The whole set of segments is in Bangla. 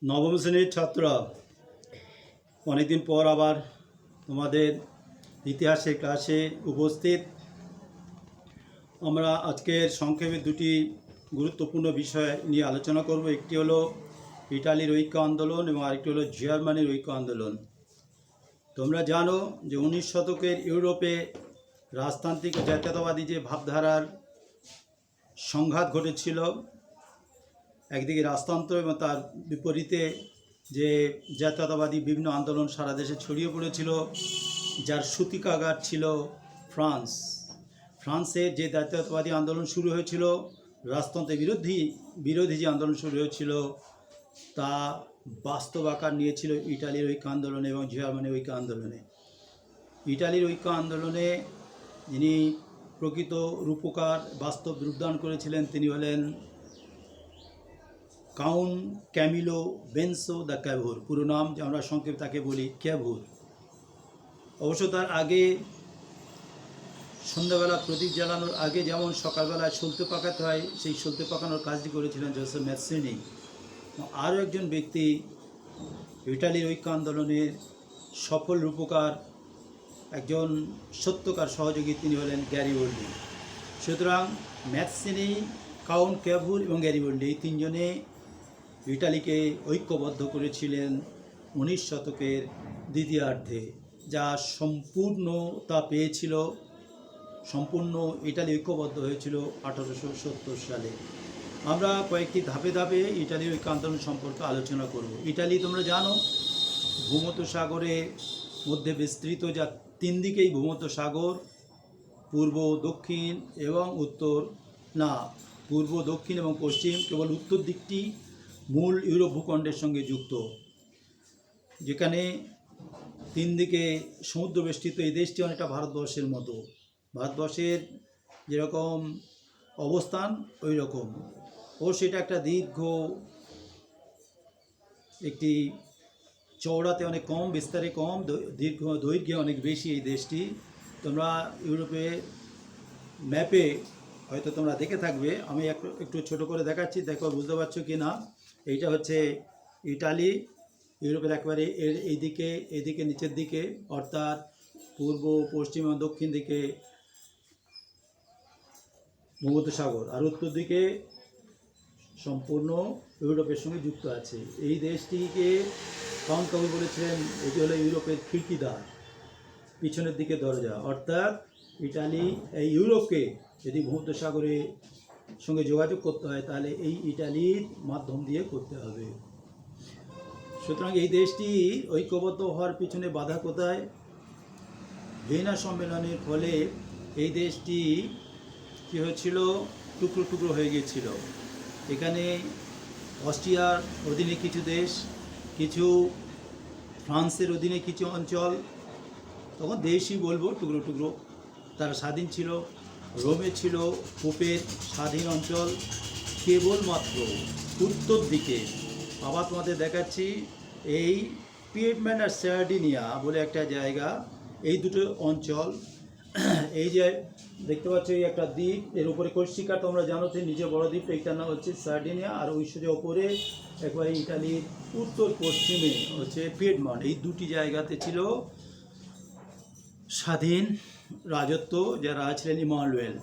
নবম শ্রেণীর ছাত্ররা অনেকদিন পর আবার তোমাদের ইতিহাসের ক্লাসে উপস্থিত। আমরা আজকের সংক্ষেপে দুটি গুরুত্বপূর্ণ বিষয় নিয়ে আলোচনা করব। একটি হলো ইটালির ঐক্য আন্দোলন এবং আরেকটি হলো জার্মানির ঐক্য আন্দোলন। তোমরা জানো যে 19 শতকের ইউরোপে রাজতান্ত্রিক ও জাতীয়তাবাদী যে ভাবধারার সংঘাত ঘটেছিল, একদিকে রাজতন্ত্র এবং তার বিপরীতে যে জাতীয়তাবাদী বিভিন্ন আন্দোলন সারা দেশে ছড়িয়ে পড়েছিল, যার সূতিকাগার ছিল ফ্রান্সে যে জাতীয়তাবাদী আন্দোলন শুরু হয়েছিল, রাজতন্ত্রের বিরোধী যে আন্দোলন শুরু হয়েছিল, তা বাস্তব আকার নিয়েছিল ইটালির ঐক্য আন্দোলনে এবং জার্মানির ঐক্য আন্দোলনে। ইটালির ঐক্য আন্দোলনে যিনি প্রকৃত রূপকার, বাস্তব রূপদান করেছিলেন, তিনি হলেন কাউন্ট ক্যামিলো বেনসো দ্য ক্যাভুর। পুরো নাম আমরা সংক্ষেপে তাকে বলি ক্যাভুর। অবশ্য তার আগে সন্ধ্যাবেলা প্রদীপ জ্বালানোর আগে যেমন সকালবেলায় সলতে পাকাতে হয়, সেই সলতে পাকানোর কাজটি করেছিলেন জোসেফ ম্যাৎসিনি। আরও একজন ব্যক্তি ইটালির ঐক্য আন্দোলনের সফল রূপকার, একজন সত্যকার সহযোগী, তিনি হলেন গ্যারিবল্ডি। সুতরাং ম্যাৎসিনি, কাউন্ট ক্যাভুর এবং গ্যারিবল্ডি এই তিনজনে ইটালিকে ঐক্যবদ্ধ করেছিলেন 19 শতকের দ্বিতীয়ার্ধে, যা সম্পূর্ণতা পেয়েছিল, সম্পূর্ণ ইটালি ঐক্যবদ্ধ হয়েছিল 1870 সালে। আমরা কয়েকটি ধাপে ধাপে ইটালির ঐক্য আন্দোলন সম্পর্কে আলোচনা করব। ইটালি তোমরা জানো ভূমধ্যসাগরের মধ্যে বিস্তৃত, যা তিন দিকেই ভূমধ্যসাগর, পূর্ব, দক্ষিণ এবং উত্তর, না পূর্ব, দক্ষিণ এবং পশ্চিম। কেবল উত্তর দিকটি মূল ইউরোপ ভূখণ্ডের সঙ্গে যুক্ত, যেখানে তিন দিকে সমুদ্র বেষ্টিত। এই দেশটি অনেকটা ভারতবর্ষের মতো, ভারতবর্ষের যেরকম অবস্থান ওই রকম। ও সেটা একটা দীর্ঘ, একটি চওড়াতে অনেক কম, বিস্তারে কম, দৈর্ঘ্যে অনেক বেশি এই দেশটি। তোমরা ইউরোপে ম্যাপে হয়তো তোমরা দেখে থাকবে, আমি একটু ছোট করে দেখাচ্ছি, দেখো বুঝতে পারছো কি না। এইটা হচ্ছে ইটালি, ইউরোপের একেবারে এইদিকে নিচের দিকে, অর্থাৎ পূর্ব, পশ্চিম এবং দক্ষিণ দিকে ভূমধ্যসাগর, আর উত্তর দিকে সম্পূর্ণ ইউরোপের সঙ্গে যুক্ত আছে। এই দেশটিকে কাউন্ট ক্যাভুর বলেছিলেন এটি হলো ইউরোপের খিড়কিদ্বার, পিছনের দিকে দরজা। অর্থাৎ ইটালি এই ইউরোপকে যদি ভূমধ্যসাগরের সঙ্গে যোগাযোগ করতে হয়, তাহলে এই ইটালির মাধ্যম দিয়ে করতে হবে। সুতরাং এই দেশটি ঐক্যবদ্ধ হওয়ার পিছনে বাধা কোথায়? ভিয়েনা সম্মেলনের ফলে এই দেশটি কী হয়েছিল, টুকরো টুকরো হয়ে গিয়েছিল। এখানে অস্ট্রিয়ার অধীনে কিছু দেশ, কিছু ফ্রান্সের অধীনে কিছু অঞ্চল, তখন দেশই বলবো, টুকরো টুকরো, তারা স্বাধীন ছিল। রোমে ছিল পোপের স্বাধীন অঞ্চল। কেবলমাত্র উত্তর দিকে, আবার তোমাদের দেখাচ্ছি, এই পিয়েডমন্ট আর সার্ডিনিয়া বলে একটা জায়গা, এই দুটো অঞ্চল, এই যে দেখতে পাচ্ছ এই একটা দ্বীপ, এর উপরে কর্সিকা, তোমরা জানো তো নিচে বড় দ্বীপ, এইটার নাম হচ্ছে সার্ডিনিয়া। আর ওই সোজা ওপরে একবারে ইটালির উত্তর পশ্চিমে হচ্ছে পিয়েডমন্ট। এই দুটি জায়গাতে ছিল স্বাধীন রাজত্ব, যারা ছিলেন ইমানুয়েল।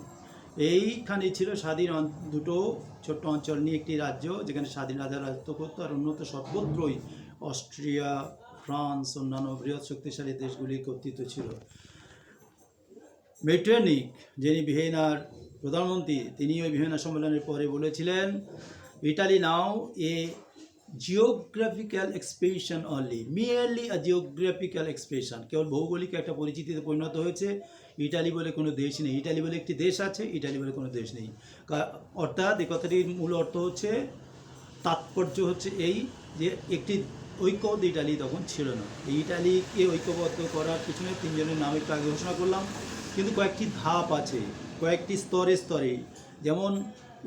এইখানে ছিল স্বাধীন দুটো ছোট্ট অঞ্চল নিয়ে একটি রাজ্য, যেখানে স্বাধীন রাজা রাজত্ব করতো। আর উন্নত সর্বত্রই অস্ট্রিয়া, ফ্রান্স, অন্যান্য বৃহৎ শক্তিশালী দেশগুলির কর্তৃত্ব ছিল। মেটার্নিক, যিনি ভিয়েনার প্রধানমন্ত্রী, তিনি ওই ভিয়েনা সম্মেলনের পরে বলেছিলেন, Italy now a geographical expression only, merely a geographical expression, কেবল ভৌগোলিক একটা পরিচিতিতে পরিণত হয়েছে। ইটালি বলে কোনো দেশ নেই। ইটালি বলে একটি দেশ আছে, ইটালি বলে কোনো দেশ নেই। অর্থাৎ এই কথাটির মূল অর্থ হচ্ছে, তাৎপর্য হচ্ছে এই যে একটি ঐক্যবদ্ধ ইটালি তখন ছিল না। এই ইটালিকে ঐক্যবদ্ধ করার পিছনে তিনজনের নাম একটু আগে ঘোষণা করলাম, কিন্তু কয়েকটি ধাপ আছে, কয়েকটি স্তরে স্তরে। যেমন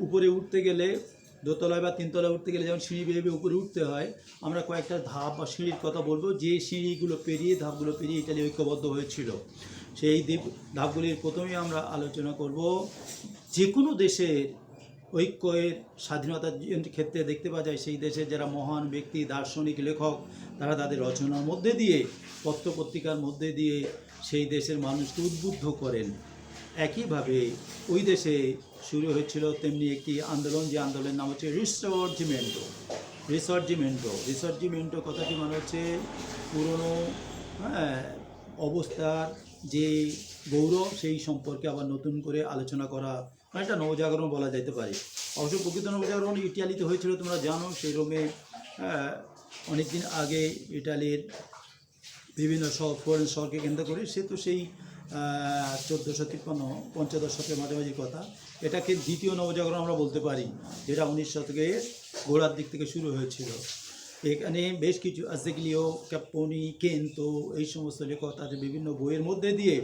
উপরে উঠতে গেলে, দোতলায় বা তিনতলায় উঠতে গেলে যেমন সিঁড়ি বেয়ে উপরে উঠতে হয়, আমরা কয়েকটা ধাপ বা সিঁড়ির কথা বলবো, যে সিঁড়িগুলো পেরিয়ে, ধাপগুলো পেরিয়ে ইটালি ঐক্যবদ্ধ হয়েছিল। সেই ধাপগুলির প্রথমেই আমরা আলোচনা করব। যে কোনো দেশের ঐক্যের স্বাধীনতার ক্ষেত্রে দেখতে পাওয়া যায় সেই দেশের যারা মহান ব্যক্তি, দার্শনিক, লেখক, তারা তাদের রচনার মধ্যে দিয়ে, পত্রপত্রিকার মধ্যে দিয়ে সেই দেশের মানুষকে উদ্বুদ্ধ করেন। একইভাবে ওই দেশে শুরু হয়েছিল তেমনি একটি আন্দোলন, যে আন্দোলনের নাম হচ্ছে রিসর্জিমেন্টো কথাটি মানে হচ্ছে পুরনো অবস্থার যে গৌরব সেই সম্পর্কে আবার নতুন করে আলোচনা করা, একটা নবজাগরণ বলা যেতে পারে। অবশ্য প্রকৃত নবজাগরণ ইটালিতে হয়েছিল, তোমরা জানো। সেই রোমে অনেক দিন আগে ইটালির বিভিন্ন ফরেন শহরকে কেন্দ্র করে সে তো সেই 1453 শতকের মাঝামাঝি কথা। এটাকে দ্বিতীয় নবজাগরণ আমরা বলতে পারি, যেটা 19 শতকের গোড়ার দিক থেকে শুরু হয়েছিল। এখানে বেশ কিছু আজেগলিও, ক্যাপোনি, কেন্তো এই সমস্ত লেখক তাদের বিভিন্ন বইয়ের মধ্যে দিয়ে,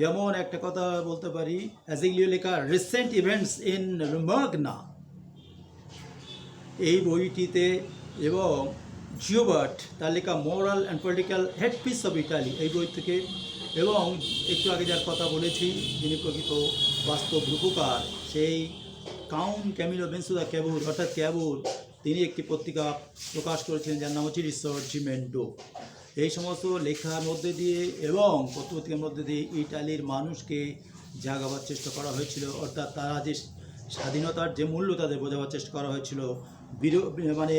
যেমন একটা কথা বলতে পারি, আজেগলিও লেখা রিসেন্ট ইভেন্টস ইন রোমাগনা এই বইটিতে, এবং জিওবার্ট তার লেখা moral and political headpiece of Italy এই বই থেকে, এবং একটু আগে যার কথা বলেছি যিনি প্রকৃত বাস্তব রূপকার সেই কাউন্ট ক্যামিলো বেনসুদা ক্যাবুর অর্থাৎ ক্যাবুর, তিনি একটি পত্রিকা প্রকাশ করেছিলেন যার নাম হচ্ছে রিসর্জিমেন্টো। এই সমস্ত লেখার মধ্যে দিয়ে এবং পত্রপত্রিকার মধ্যে দিয়ে ইটালির মানুষকে জাগাবার চেষ্টা করা হয়েছিল, অর্থাৎ তারা যে স্বাধীনতার যে মূল্য তাদের বোঝাবার চেষ্টা করা হয়েছিল। মানে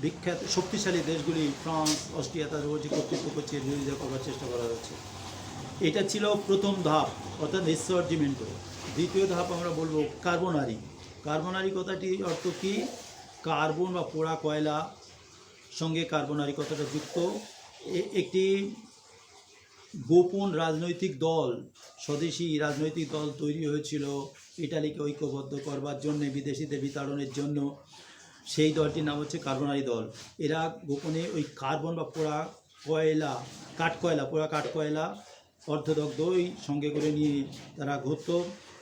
বিখ্যাত শক্তিশালী দেশগুলি ফ্রান্স, অস্ট্রিয়া তাদের যে কর্তৃত্ব করছে বিরোধিতা করবার চেষ্টা করা হয়েছে। এটা ছিল প্রথম ধাপ, অর্থাৎ রিসর্জিমেন্টো। দ্বিতীয় ধাপ আমরা বলবো কার্বনারি কথাটি অর্থ কি? কার্বন বা পোড়া কয়লা সঙ্গে কার্বনারি কথাটা যুক্ত। একটি গোপন রাজনৈতিক দল, স্বদেশী রাজনৈতিক দল তৈরি হয়েছিল ইটালিকে ঐক্যবদ্ধ করবার জন্য, বিদেশিদের বিতাড়নের জন্য। সেই দলটির নাম হচ্ছে কার্বনারি দল। এরা গোপনে ওই কার্বন বা পোড়া কাঠকয়লা অর্ধদগ্ধ ওই সঙ্গে করে নিয়ে তারা ঘুরত,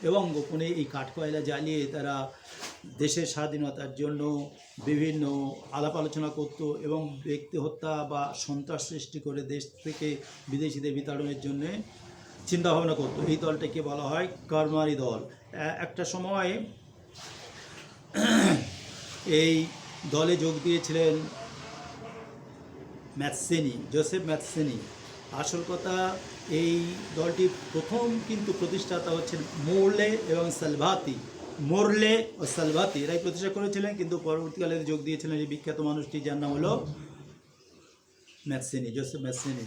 এবং গোপনে এই কাঠকয়লা জ্বালিয়ে তারা দেশের স্বাধীনতার জন্য বিভিন্ন আলাপ আলোচনা করত, এবং ব্যক্তি হত্যা বা সন্ত্রাস সৃষ্টি করে দেশ থেকে বিদেশিদের বিতাড়নের জন্যে চিন্তাভাবনা করত। এই দলটাকে বলা হয় কার্বনারি দল। একটা সময় এই দলে যোগ দিয়েছিলেন জোসেফ ম্যাৎসেনি। আসল কথা, এই দলটি প্রথম কিন্তু প্রতিষ্ঠাতা হচ্ছেন মোরলে ও সালভাতি এরাই প্রতিষ্ঠা করেছিলেন, কিন্তু পরবর্তীকালে যোগ দিয়েছিলেন এই বিখ্যাত মানুষটি যার নাম হলো জোসেফ ম্যাৎসেনি।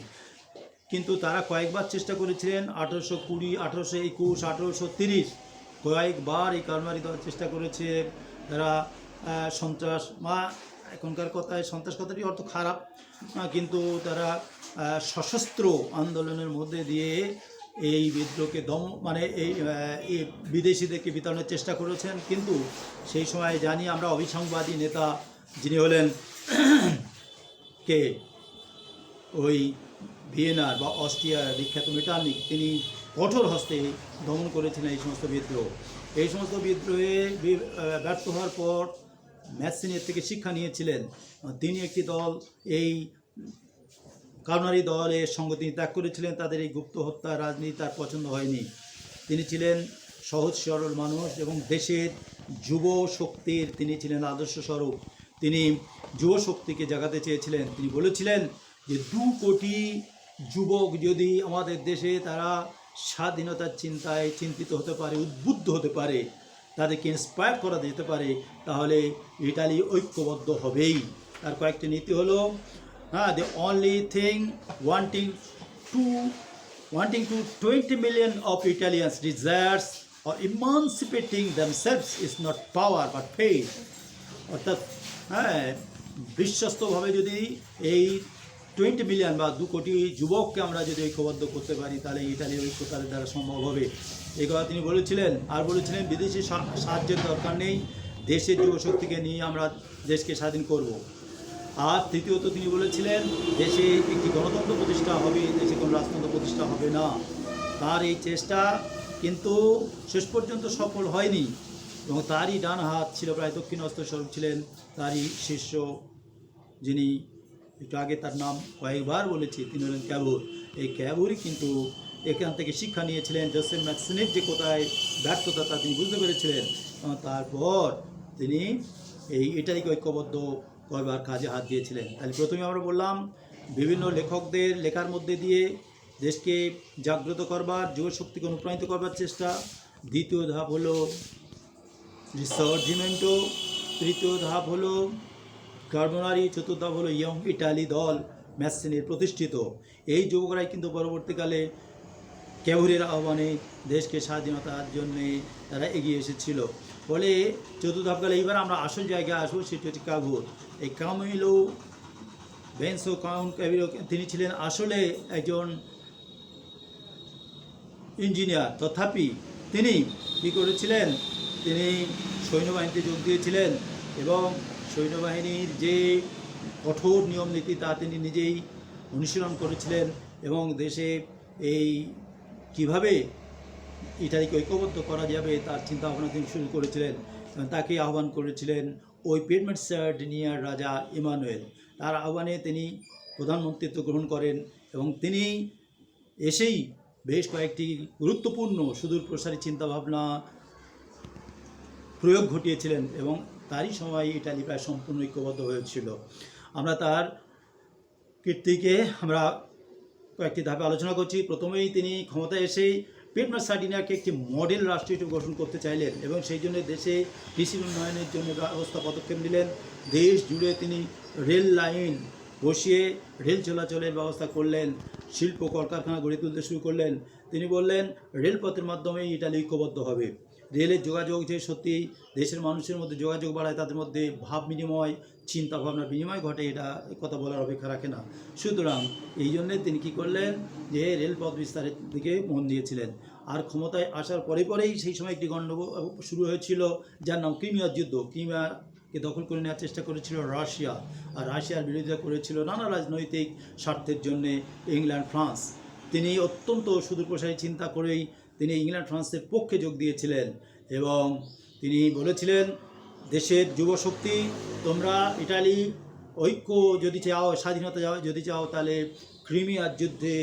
কিন্তু তারা কয়েকবার চেষ্টা করেছিলেন, 1820, 1821, 1830 কয়েকবার এই কার্বনারি দল চেষ্টা করেছে। তারা সন্ত্রাস বা এখনকার কথায় সন্ত্রাস কথাটি অর্থ খারাপ, কিন্তু তারা সশস্ত্র আন্দোলনের মধ্যে দিয়ে এই বিদ্রোহকে এই বিদেশিদেরকে বিতাড়নের চেষ্টা করেছেন। কিন্তু সেই সময় জানি আমরা অবিসংবাদী নেতা যিনি হলেন কে ওই ভিয়েনার বা অস্ট্রিয়ার বিখ্যাত মেটার্নিক, তিনি কঠোর হস্তে দমন করেছিলেন এই সমস্ত বিদ্রোহ। এই সমস্ত বিদ্রোহে ব্যর্থ হওয়ার পর ম্যাৎসেনির থেকে শিক্ষা নিয়েছিলেন। তিনি একটি দল, এই কার্বনারি দলের সঙ্গে তিনি ত্যাগ করেছিলেন। তাদের এই গুপ্ত হত্যা রাজনীতি তার পছন্দ হয়নি। তিনি ছিলেন সহজ সরল মানুষ এবং দেশের যুব শক্তির তিনি ছিলেন আদর্শ স্বরূপ। তিনি যুব শক্তিকে জাগাতে চেয়েছিলেন। তিনি বলেছিলেন যে 2 কোটি যুবক যদি আমাদের দেশে তারা স্বাধীনতার চিন্তায় চিন্তিত হতে পারে, উদ্বুদ্ধ হতে পারে, তাদেরকে ইন্সপায়ার করা যেতে পারে, তাহলে ইটালি ঐক্যবদ্ধ হবেই। তার কয়েকটি নীতি হলো, the only thing wanting to 20 million of Italians desires or emancipating themselves is not power but faith. অর্থাৎ বিশ্বস্তভাবে যদি এই 20 মিলিয়ন বা 2 কোটি যুবককে আমরা যদি ঐক্যবদ্ধ করতে পারি, তাহলে ইটালির ঐক্য তাদের দ্বারা সম্ভব হবে। এই কথা তিনি বলেছিলেন। আর বলেছিলেন বিদেশি সাহায্যের দরকার নেই, দেশের যুবশক্তিকে নিয়ে আমরা দেশকে স্বাধীন করব। আর তৃতীয়ত তিনি বলেছিলেন দেশে একটি গণতন্ত্র প্রতিষ্ঠা হবে, দেশে কোনো রাজতন্ত্র প্রতিষ্ঠা হবে না। তার এই চেষ্টা কিন্তু শেষ পর্যন্ত সফল হয়নি, এবং তারই ডান হাত ছিল, প্রায় দক্ষিণহস্ত স্বরূপ ছিলেন তারই শিষ্য, যিনি একটু আগে তার নাম কয়েকবার বলেছি, তিনি হলেন ক্যাবুর। এই ক্যাবুরই কিন্তু এখান থেকে শিক্ষা নিয়েছিলেন। জোসেফ ম্যাকসিনের যে কোথায় ব্যর্থতা তা তিনি বুঝতে পেরেছিলেন। তারপর তিনি এই ইটালিকে ঐক্যবদ্ধ করবার কাজে হাত দিয়েছিলেন। তাহলে প্রথমে আমরা বললাম বিভিন্ন লেখকদের লেখার মধ্যে দিয়ে দেশকে জাগ্রত করবার, যুবশক্তিকে অনুপ্রাণিত করবার চেষ্টা। দ্বিতীয় ধাপ হলো রিসার্জিমেন্টো, তৃতীয় ধাপ হলো কার্বোনারি, চতুর্থ ধাপ হলো ইয়ং ইটালি দল ম্যাসিনির প্রতিষ্ঠিত। এই যুবকরাই কিন্তু পরবর্তীকালে ক্যাভুরের আহ্বানে দেশকে স্বাধীনতার জন্যে তারা এগিয়ে এসেছিল। ফলে চতুর্থ ধাপকালে এইবার আমরা আসল জায়গায় আসবো, সেটি হচ্ছে কাভুর। এই কামিলো বেনসো কাউন্ট ক্যাভিরো তিনি ছিলেন আসলে একজন ইঞ্জিনিয়ার, তথাপি তিনি কী করেছিলেন, তিনি সৈন্যবাহিনীতে যোগ দিয়েছিলেন এবং সৈন্যবাহিনীর যে কঠোর নিয়ম নীতি তা তিনি নিজেই অনুশীলন করেছিলেন এবং দেশে এই কিভাবে ইটালিকে ঐক্যবদ্ধ করা যাবে তার চিন্তা ভাবনা তিনি শুরু করেছিলেন। তাকে আহ্বান করেছিলেন ওই পিয়েডমন্ট সার্ডিনিয়ার রাজা ইমানুয়েল। তার আহ্বানে তিনি প্রধানমন্ত্রিত্ব গ্রহণ করেন এবং তিনি এসেই বেশ কয়েকটি গুরুত্বপূর্ণ সুদূর প্রসারী চিন্তাভাবনা প্রয়োগ ঘটিয়েছিলেন এবং তারই সময় ইটালি প্রায় সম্পূর্ণ ঐক্যবদ্ধ হয়েছিল। আমরা তার কীর্তিকে আমরা কয়েকটি ধাপে আলোচনা করছি। প্রথমেই তিনি ক্ষমতায় এসেই পিয়েডমন্ট সার্ডিনিয়াকে একটি মডেল রাষ্ট্র হিসেবে গঠন করতে চাইলেন এবং সেই জন্য দেশে কৃষি উন্নয়নের জন্য ব্যবস্থা পদক্ষেপ নিলেন। দেশ জুড়ে তিনি রেল লাইন বসিয়ে রেল চলাচলের ব্যবস্থা করলেন, শিল্প কলকারখানা গড়ে তুলতে শুরু করলেন। তিনি বললেন রেলপথের মাধ্যমে ইটালি ঐক্যবদ্ধ হবে। রেলের যোগাযোগ যে সত্যি দেশের মানুষের মধ্যে যোগাযোগ বাড়ায়, তাদের মধ্যে ভাব বিনিময়, চিন্তা ভাবনার বিনিময় ঘটে, এটা কথা বলার অপেক্ষা রাখে না। সুতরাং এই জন্যে তিনি কী করলেন, যে রেলপথ বিস্তারের দিকে মন দিয়েছিলেন। আর ক্ষমতায় আসার পরেই সেই সময় একটি গণ্ডগোল শুরু হয়েছিল যার নাম ক্রিমিয়ার যুদ্ধ। ক্রিমিয়াকে দখল করে নেওয়ার চেষ্টা করেছিল রাশিয়া, আর রাশিয়ার বিরোধিতা করেছিল নানা রাজনৈতিক স্বার্থের জন্যে ইংল্যান্ড, ফ্রান্স। তিনি অত্যন্ত সুদূরপ্রসারী চিন্তা করেই তিনি ইংল্যান্ড, ফ্রান্সের পক্ষে যোগ দিয়েছিলেন এবং তিনি বলেছিলেন, দেশের যুবশক্তি তোমরা ইটালি ঐক্য যদি চাও, স্বাধীনতা যদি চাও, তাহলে ক্রিমিয়ার যুদ্ধে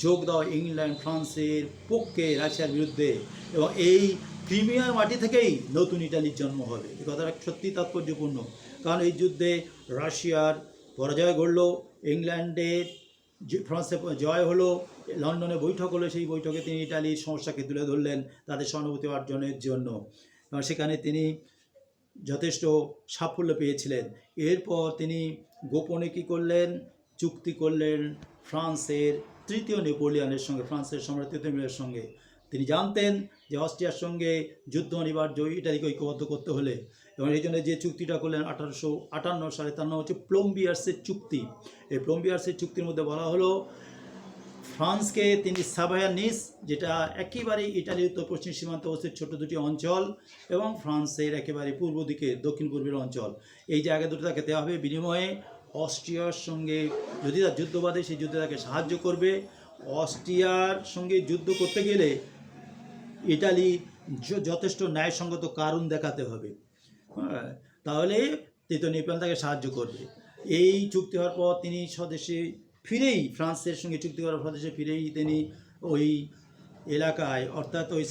যোগ দাও ইংল্যান্ড, ফ্রান্সের পক্ষে রাশিয়ার বিরুদ্ধে, এবং এই ক্রিমিয়ার মাটি থেকেই নতুন ইটালির জন্ম হবে। এই কথাটা সত্যি তাৎপর্যপূর্ণ, কারণ এই যুদ্ধে রাশিয়ার পরাজয় ঘটল, ইংল্যান্ডের ফ্রান্সে জয় হলো, লন্ডনে বৈঠক হলো। সেই বৈঠকে তিনি ইটালির সমস্যাকে তুলে ধরলেন তাদের সহানুভূতি অর্জনের জন্য, এবং সেখানে তিনি যথেষ্ট সাফল্য পেয়েছিলেন। এরপর তিনি গোপনে কী করলেন, চুক্তি করলেন ফ্রান্সের তৃতীয় নেপোলিয়নের সঙ্গে, ফ্রান্সের সম্রাট তৃতীয় নেপোলিয়নের সঙ্গে। তিনি জানতেন যে অস্ট্রিয়ার সঙ্গে যুদ্ধ অনিবার্য ইটালিকে ঐক্যবদ্ধ করতে হলে, এবং এই জন্য যে চুক্তিটা করলেন 1858 সালে, তার নাম হচ্ছে প্লম্বিয়ার্সের চুক্তি। এই প্লম্বিয়ার্সের চুক্তির মধ্যে বলা হলো ফ্রান্সকে তিনি সাভায়ার নিস, যেটা একেবারে ইটালির উত্তর পশ্চিম সীমান্তে অবস্থিত ছোটো দুটি অঞ্চল, এবং ফ্রান্সের একেবারে পূর্ব দিকে দক্ষিণ পূর্বের অঞ্চল, এই জায়গা দুটো তাকে দেওয়া হবে। বিনিময়ে অস্ট্রিয়ার সঙ্গে যদি তার যুদ্ধ বাঁধে, সেই যুদ্ধে তাকে সাহায্য করবে। অস্ট্রিয়ার সঙ্গে যুদ্ধ করতে গেলে ইটালি যথেষ্ট ন্যায়সঙ্গত কারণ দেখাতে হবে, হ্যাঁ, তাহলে তৃতীয় নেপোলিয়ন তাকে সাহায্য করবে। এই চুক্তি হওয়ার পর তিনি স্বদেশে ফিরেই, ফ্রান্সের সঙ্গে চুক্তি করার স্বদেশে ফিরেই তিনি ওই এলাকায়, অর্থাৎ ওই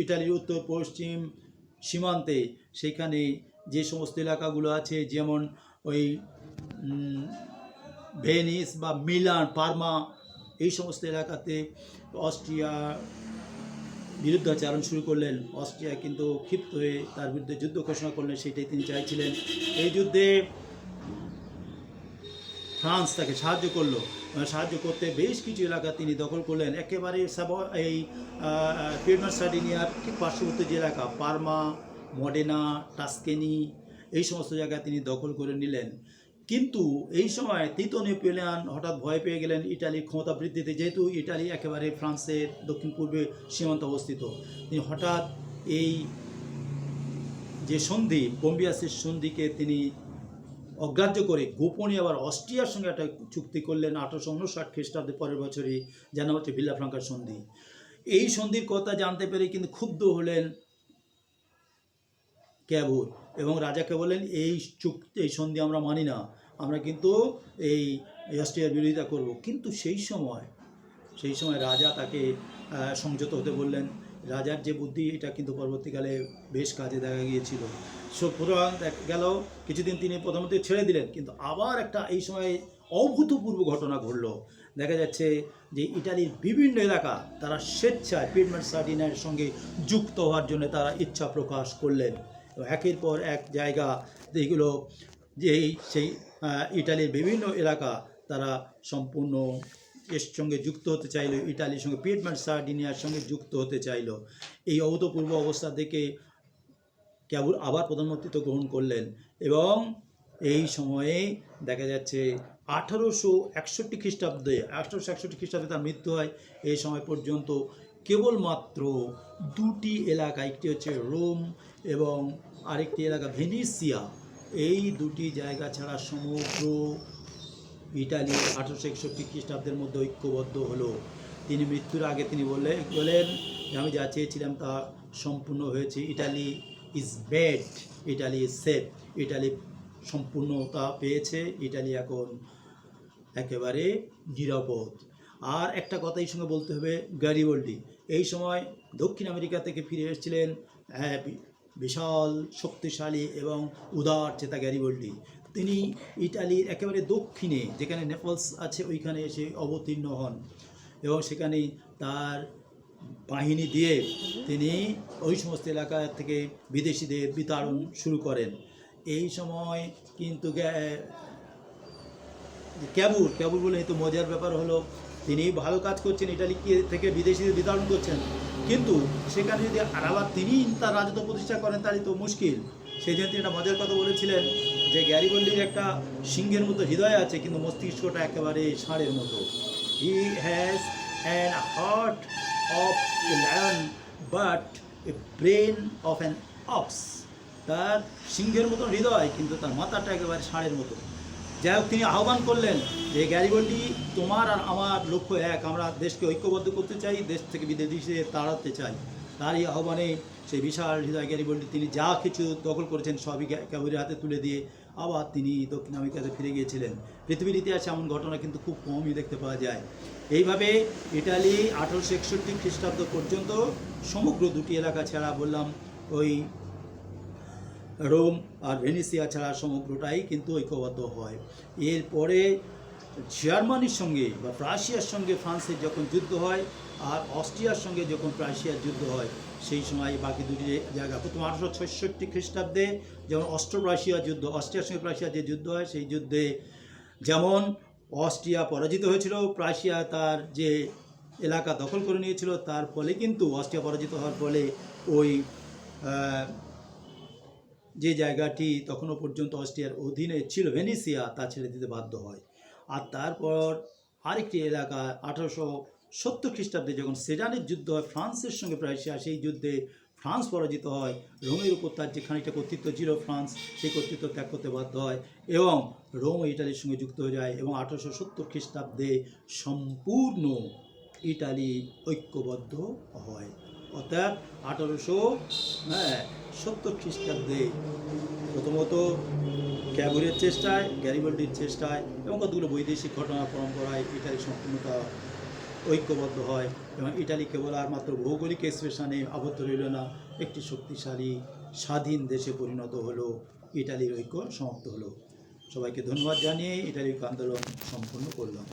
ইটালির উত্তর পশ্চিম সীমান্তে, সেখানে যে সমস্ত এলাকাগুলো আছে, যেমন ওই ভেনিস বা মিলান, পারমা, এই সমস্ত এলাকাতে অস্ট্রিয়া বিরুদ্ধাচারণ শুরু করলেন। অস্ট্রিয়া কিন্তু ক্ষিপ্ত হয়ে তার বিরুদ্ধে যুদ্ধ ঘোষণা করলেন, সেটাই তিনি চাইছিলেন। এই যুদ্ধে ফ্রান্স তাকে সাহায্য করলো, সাহায্য করতে বেশ কিছু এলাকা তিনি দখল করলেন। একেবারে এই পিয়েডমন্ট সার্ডিনিয়ার ঠিক পার্শ্ববর্তী যে এলাকা, পারমা, মডেনা, টাস্কেনি, এই সমস্ত জায়গা তিনি দখল করে নিলেন। কিন্তু এই সময় তৃতীয় নেপোলিয়ন হঠাৎ ভয় পেয়ে গেলেন ইটালির ক্ষমতা বৃদ্ধিতে, যেহেতু ইটালি একেবারে ফ্রান্সের দক্ষিণ পূর্বে সীমান্তে অবস্থিত। তিনি হঠাৎ এই যে সন্ধি, প্লম্বিয়ার্সের সন্ধিকে তিনি অগ্রাহ্য করে গোপনে আবার অস্ট্রিয়ার সঙ্গে একটা চুক্তি করলেন 1859 খ্রিস্টাব্দে, পরের বছরই, যেন হচ্ছে ভিল্লাফ্রাঙ্কার সন্ধি। এই সন্ধির কথা জানতে পেরে কিন্তু ক্ষুব্ধ হলেন ক্যাভুর, এবং রাজাকে বললেন এই সন্ধি আমরা মানি না, আমরা কিন্তু এই অস্ট্রিয়ার বিরোধিতা করব। কিন্তু সেই সময় সেই সময় রাজা তাকে সংযত হতে বললেন। রাজার যে বুদ্ধি এটা কিন্তু পরবর্তীকালে বেশ কাজে দেখা গিয়েছিল। সুতরাং দেখা গেল কিছুদিন তিনি প্রধানমন্ত্রী ছেড়ে দিলেন, কিন্তু আবার একটা এই সময় অভূতপূর্ব ঘটনা ঘটল। দেখা যাচ্ছে যে ইটালির বিভিন্ন এলাকা তারা স্বেচ্ছায় পিয়েডমন্ট সার্ডিনার সঙ্গে যুক্ত হওয়ার জন্য তারা ইচ্ছা প্রকাশ করলেন। একের পর এক জায়গা এইগুলো যেই সেই ইটালির বিভিন্ন এলাকা তারা সম্পূর্ণ এর সঙ্গে যুক্ত হতে চাইল, ইটালির সঙ্গে পিয়েডমন্ট সার্ডিনিয়ার সঙ্গে যুক্ত হতে চাইল। এই অভূতপূর্ব অবস্থা থেকে কেবল আবার প্রধানমন্ত্রীত্ব গ্রহণ করলেন এবং এই সময়ে দেখা যাচ্ছে 1861 খ্রিস্টাব্দে তার মৃত্যু হয়। এই সময় পর্যন্ত কেবলমাত্র দুটি এলাকা, একটি হচ্ছে রোম এবং আরেকটি এলাকা ভেনিসিয়া, এই দুটি জায়গা ছাড়া সমগ্র ইটালি 1861 খ্রিস্টাব্দের মধ্যে ঐক্যবদ্ধ হলো। তিনি মৃত্যুর আগে তিনি বললেন যে আমি যা চেয়েছিলাম তা সম্পূর্ণ হয়েছে। Italy is bed, Italy is safe, Italy সম্পূর্ণতা পেয়েছে, ইটালি এখন একেবারে নিরাপদ। আর একটা কথা এই সঙ্গে বলতে হবে, গ্যারিবল্ডি এই সময় দক্ষিণ আমেরিকা থেকে ফিরে এসেছিলেন বিশাল শক্তিশালী এবং উদার চেতা গ্যারিবল্ডি। তিনি ইটালির একেবারে দক্ষিণে যেখানে নেপলস আছে ওইখানে এসে অবতীর্ণ হন এবং সেখানে তার বাহিনী দিয়ে তিনি ওই সমস্ত এলাকা থেকে বিদেশিদের বিতাড়ন শুরু করেন। এই সময় কিন্তু ক্যাবুর বলে তো মজার ব্যাপার হলো, তিনি ভালো কাজ করছেন, ইটালিকে থেকে বিদেশিদের বিতাড়ন করছেন, কিন্তু সেখানে যদি আবার তিনি তার রাজত্ব প্রতিষ্ঠা করেন তাহলে তো মুশকিল। সেই জন্য তিনি একটা মজার কথা বলেছিলেন যে গ্যারিবল্ডির একটা সিংহের মতো হৃদয় আছে কিন্তু মস্তিষ্কটা একেবারে ষাঁড়ের মতো। He has an heart of a lion but a brain of an ox. তার সিংহের মতো হৃদয় কিন্তু তার মাথাটা একেবারে ষাঁড়ের মতো। যাই হোক, তিনি আহ্বান করলেন যে গ্যারিবল্ডি, তোমার আর আমার লক্ষ্য এক, আমরা দেশকে ঐক্যবদ্ধ করতে চাই, দেশ থেকে বিদেশিদের তাড়াতে চাই। তার এই আহ্বানে সেই বিশাল হৃদয় গ্যারিবল্ডি তিনি যা কিছু দখল করেছেন সবই ক্যাবুরের হাতে তুলে দিয়ে আবার তিনি দক্ষিণ আমেরিকাতে ফিরে গিয়েছিলেন। পৃথিবীর ইতিহাসে এমন ঘটনা কিন্তু খুব কমই দেখতে পাওয়া যায়। এইভাবে ইটালি 1861 খ্রিস্টাব্দ পর্যন্ত সমগ্র দুটি এলাকা ছাড়া বললাম ওই রোম আর ভেনিসিয়া ছাড়া সমগ্রটাই কিন্তু ঐক্যবদ্ধ হয়। এরপরে জার্মানির সঙ্গে বা প্রাশিয়ার সঙ্গে ফ্রান্সের যখন যুদ্ধ হয় আর অস্ট্রিয়ার সঙ্গে যখন প্রাশিয়ার যুদ্ধ হয়, সেই সময় বাকি দুটি জায়গা প্রথম 1866 খ্রিস্টাব্দে যেমন অস্ট্রিয়ার সঙ্গে প্রাশিয়ার যে যুদ্ধ হয়, সেই যুদ্ধে যেমন অস্ট্রিয়া পরাজিত হয়েছিল, প্রাশিয়া তার যে এলাকা দখল করে নিয়েছিল, তার ফলে কিন্তু অস্ট্রিয়া পরাজিত হওয়ার ফলে ওই যে জায়গাটি তখনও পর্যন্ত অস্ট্রিয়ার অধীনে ছিল ভেনিসিয়া, তা ছেড়ে দিতে বাধ্য হয়। আর তারপর আরেকটি এলাকা 1870 খ্রিস্টাব্দে যখন সেডানের যুদ্ধ হয় ফ্রান্সের সঙ্গে প্রাশিয়া, সেই যুদ্ধে ফ্রান্স পরাজিত হয়। রোমের উপর তার যে খানিকটা কর্তৃত্ব ছিল ফ্রান্স সেই কর্তৃত্ব ত্যাগ করতে বাধ্য হয় এবং রোম ইটালির সঙ্গে যুক্ত হয়ে যায় এবং 1870 খ্রিস্টাব্দে সম্পূর্ণ ইটালি ঐক্যবদ্ধ হয়। অর্থাৎ 1870 খ্রিস্টাব্দে প্রথমত ক্যাবুরের চেষ্টায়, গ্যারিবল্ডির চেষ্টায় এবং কতগুলো বৈদেশিক ঘটনা পরম্পরায় ইটালি সম্পূর্ণতা ঐক্যবদ্ধ হয় এবং ইটালি কেবল আর মাত্র ভৌগোলিক এক্সপ্রেশনে আবদ্ধ রইল না, একটি শক্তিশালী স্বাধীন দেশে পরিণত হলো। ইটালির ঐক্য সমাপ্ত হলো। সবাইকে ধন্যবাদ জানিয়ে ইটালির আন্দোলন সম্পূর্ণ করলাম।